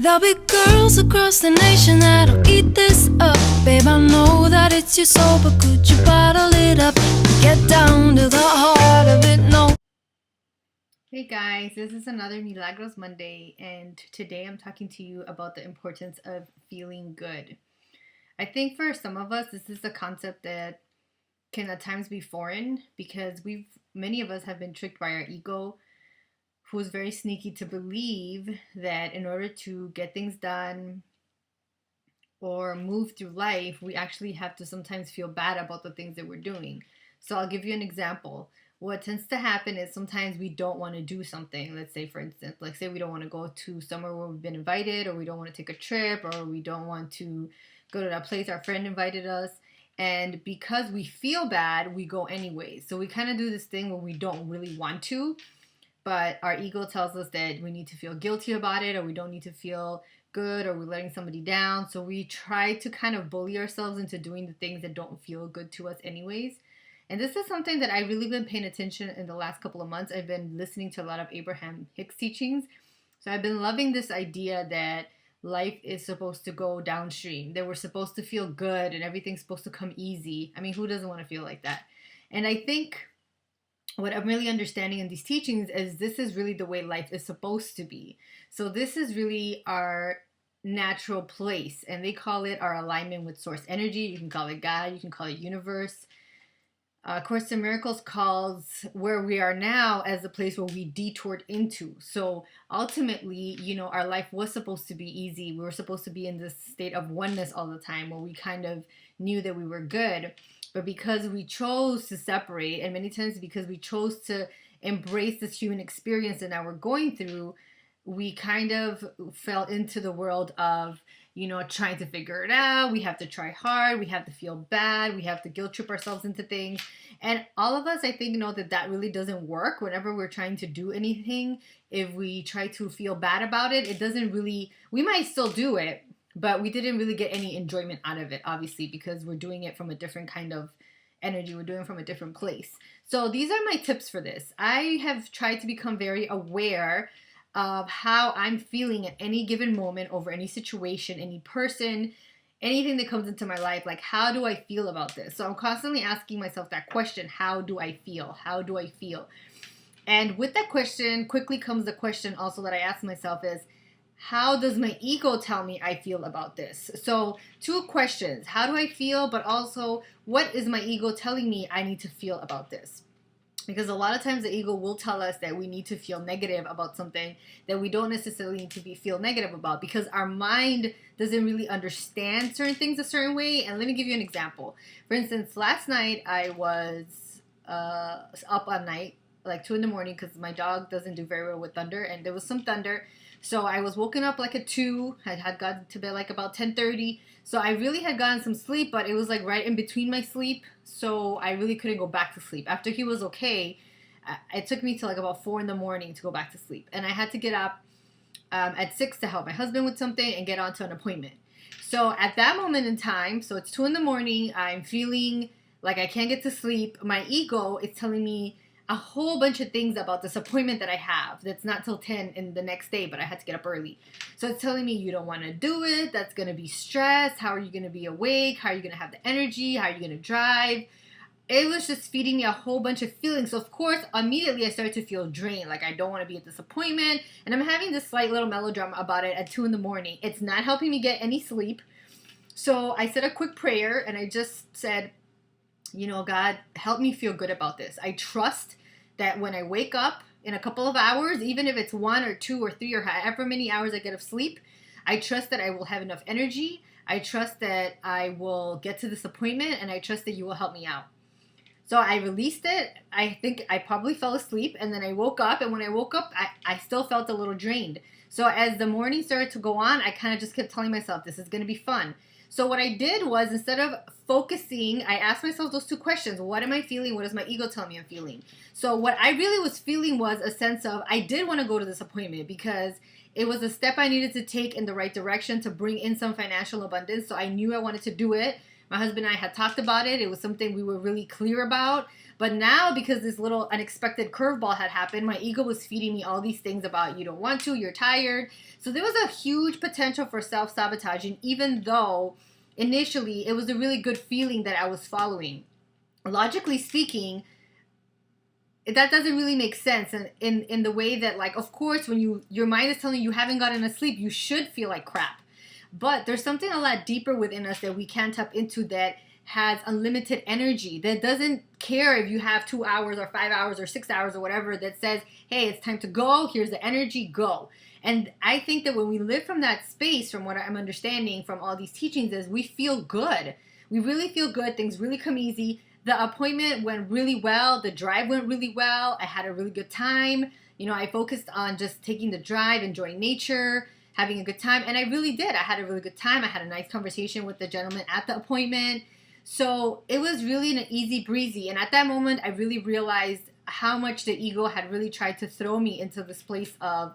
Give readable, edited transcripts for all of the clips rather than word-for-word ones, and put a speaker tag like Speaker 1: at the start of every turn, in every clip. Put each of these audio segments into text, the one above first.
Speaker 1: There'll be girls across the nation that'll eat this up. Babe, I know that it's your soul, but could you bottle it up? Get down to the heart of it, no.
Speaker 2: Hey guys, this is another Milagros Monday, and today I'm talking to you about the importance of feeling good. I think for some of us, this is a concept that can at times be foreign because many of us have been tricked by our ego, who's very sneaky to believe that in order to get things done or move through life, we actually have to sometimes feel bad about the things that we're doing. So I'll give you an example. What tends to happen is sometimes we don't want to do something. Let's say, for instance, like say we don't want to go to somewhere where we've been invited, or we don't want to take a trip, or we don't want to go to that place our friend invited us. And because we feel bad, we go anyway. So we kind of do this thing where we don't really want to, but our ego tells us that we need to feel guilty about it, or we don't need to feel good, or we're letting somebody down. So we try to kind of bully ourselves into doing the things that don't feel good to us anyways. And this is something that I've really been paying attention in the last couple of months. I've been listening to a lot of Abraham Hicks teachings. So I've been loving this idea that life is supposed to go downstream, that we're supposed to feel good and everything's supposed to come easy. I mean, who doesn't want to feel like that? And I think what I'm really understanding in these teachings is this is really the way life is supposed to be. So this is really our natural place, and they call it our alignment with source energy. You can call it God, you can call it universe. Course in Miracles calls where we are now as the place where we detoured into. So ultimately, our life was supposed to be easy. We were supposed to be in this state of oneness all the time where we kind of knew that we were good. But because we chose to separate, and many times because we chose to embrace this human experience that now we're going through, we kind of fell into the world of, trying to figure it out. We have to try hard. We have to feel bad. We have to guilt trip ourselves into things. And all of us, I think, know that that really doesn't work. Whenever we're trying to do anything, if we try to feel bad about it, it doesn't really, we might still do it, but we didn't really get any enjoyment out of it, obviously, because we're doing it from a different kind of energy. We're doing it from a different place. So these are my tips for this. I have tried to become very aware of how I'm feeling at any given moment over any situation, any person, anything that comes into my life. Like, how do I feel about this? So I'm constantly asking myself that question: how do I feel? How do I feel? And with that question quickly comes the question also that I ask myself is, how does my ego tell me I feel about this? So two questions: how do I feel? But also, what is my ego telling me I need to feel about this? Because a lot of times the ego will tell us that we need to feel negative about something that we don't necessarily need to feel negative about, because our mind doesn't really understand certain things a certain way. And let me give you an example. For instance, last night I was up all night, like 2 in the morning, because my dog doesn't do very well with thunder, and there was some thunder. So I was woken up like at 2. I had gotten to bed like about 10:30. So I really had gotten some sleep, but it was like right in between my sleep. So I really couldn't go back to sleep. After he was okay, it took me to like about 4 in the morning to go back to sleep. And I had to get up at 6 to help my husband with something and get on to an appointment. So at that moment in time, so it's 2 in the morning, I'm feeling like I can't get to sleep. My ego is telling me a whole bunch of things about this appointment that I have that's not till 10 in the next day, but I had to get up early. So it's telling me you don't want to do it. That's going to be stress. How are you going to be awake? How are you going to have the energy? How are you going to drive? It was just feeding me a whole bunch of feelings. So of course, immediately I started to feel drained. Like I don't want to be at this appointment. And I'm having this slight little melodrama about it at 2 in the morning. It's not helping me get any sleep. So I said a quick prayer and I just said, God, help me feel good about this. I trust that when I wake up in a couple of hours, even if it's 1 or 2 or 3 or however many hours I get of sleep, I trust that I will have enough energy. I trust that I will get to this appointment, and I trust that you will help me out. So I released it. I think I probably fell asleep, and then I woke up, and when I woke up, I still felt a little drained. So as the morning started to go on, I kind of just kept telling myself, this is going to be fun. So what I did was, instead of focusing, I asked myself those 2 questions. What am I feeling? What does my ego tell me I'm feeling? So what I really was feeling was a sense of, I did want to go to this appointment because it was a step I needed to take in the right direction to bring in some financial abundance. So I knew I wanted to do it. My husband and I had talked about it. It was something we were really clear about. But now, because this little unexpected curveball had happened, my ego was feeding me all these things about you don't want to, you're tired. So there was a huge potential for self-sabotaging, even though initially it was a really good feeling that I was following. Logically speaking, that doesn't really make sense in the way that, like, of course, when your mind is telling you haven't gotten enough sleep, you should feel like crap. But there's something a lot deeper within us that we can't tap into that has unlimited energy, that doesn't care if you have 2 hours or 5 hours or 6 hours or whatever, that says, hey, it's time to go. Here's the energy, go. And I think that when we live from that space, from what I'm understanding from all these teachings, is we feel good. We really feel good. Things really come easy. The appointment went really well. The drive went really well. I had a really good time. You know, I focused on just taking the drive, enjoying nature, having a good time. And I really did. I had a really good time. I had a nice conversation with the gentleman at the appointment. So it was really an easy breezy. And at that moment, I really realized how much the ego had really tried to throw me into this place of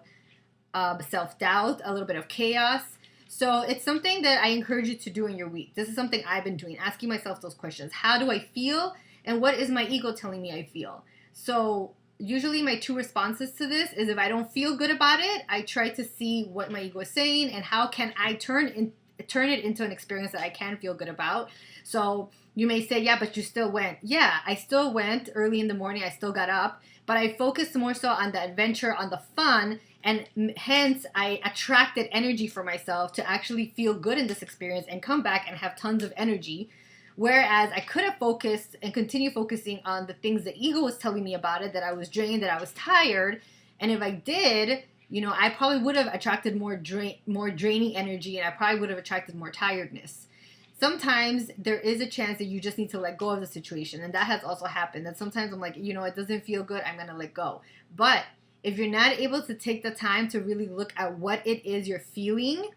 Speaker 2: self-doubt, a little bit of chaos. So it's something that I encourage you to do in your week. This is something I've been doing, asking myself those questions. How do I feel? And what is my ego telling me I feel? So usually my two responses to this is, if I don't feel good about it, I try to see what my ego is saying and how can I turn it into an experience that I can feel good about. So you may say, yeah, but you still went. Yeah, I still went early in the morning. I still got up, but I focused more so on the adventure, on the fun, and hence I attracted energy for myself to actually feel good in this experience and come back and have tons of energy. Whereas I could have focused and continue focusing on the things the ego was telling me about it, that I was drained, that I was tired. And if I did, you know, I probably would have attracted more draining energy, and I probably would have attracted more tiredness. Sometimes there is a chance that you just need to let go of the situation. And that has also happened. That sometimes I'm like, you know, it doesn't feel good. I'm going to let go. But if you're not able to take the time to really look at what it is you're feeling,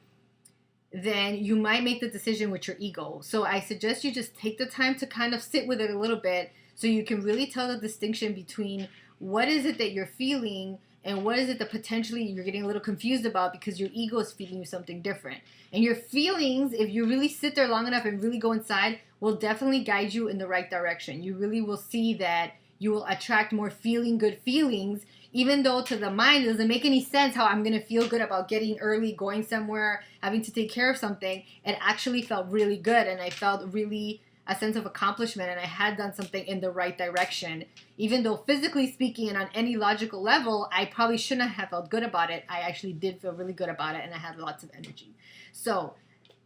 Speaker 2: then you might make the decision with your ego. So I suggest you just take the time to kind of sit with it a little bit so you can really tell the distinction between what is it that you're feeling and what is it that potentially you're getting a little confused about because your ego is feeding you something different. And your feelings, if you really sit there long enough and really go inside, will definitely guide you in the right direction. You really will see that you will attract more feeling good feelings, even though to the mind it doesn't make any sense how I'm going to feel good about getting early, going somewhere, having to take care of something. It actually felt really good, and I felt really a sense of accomplishment, and I had done something in the right direction. Even though physically speaking and on any logical level, I probably shouldn't have felt good about it, I actually did feel really good about it, and I had lots of energy. So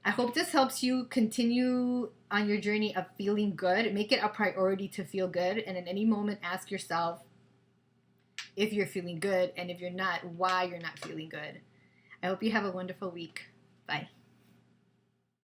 Speaker 2: I hope this helps you continue on your journey of feeling good. Make it a priority to feel good, and in any moment ask yourself if you're feeling good, and if you're not, why you're not feeling good. I hope you have a wonderful week. Bye.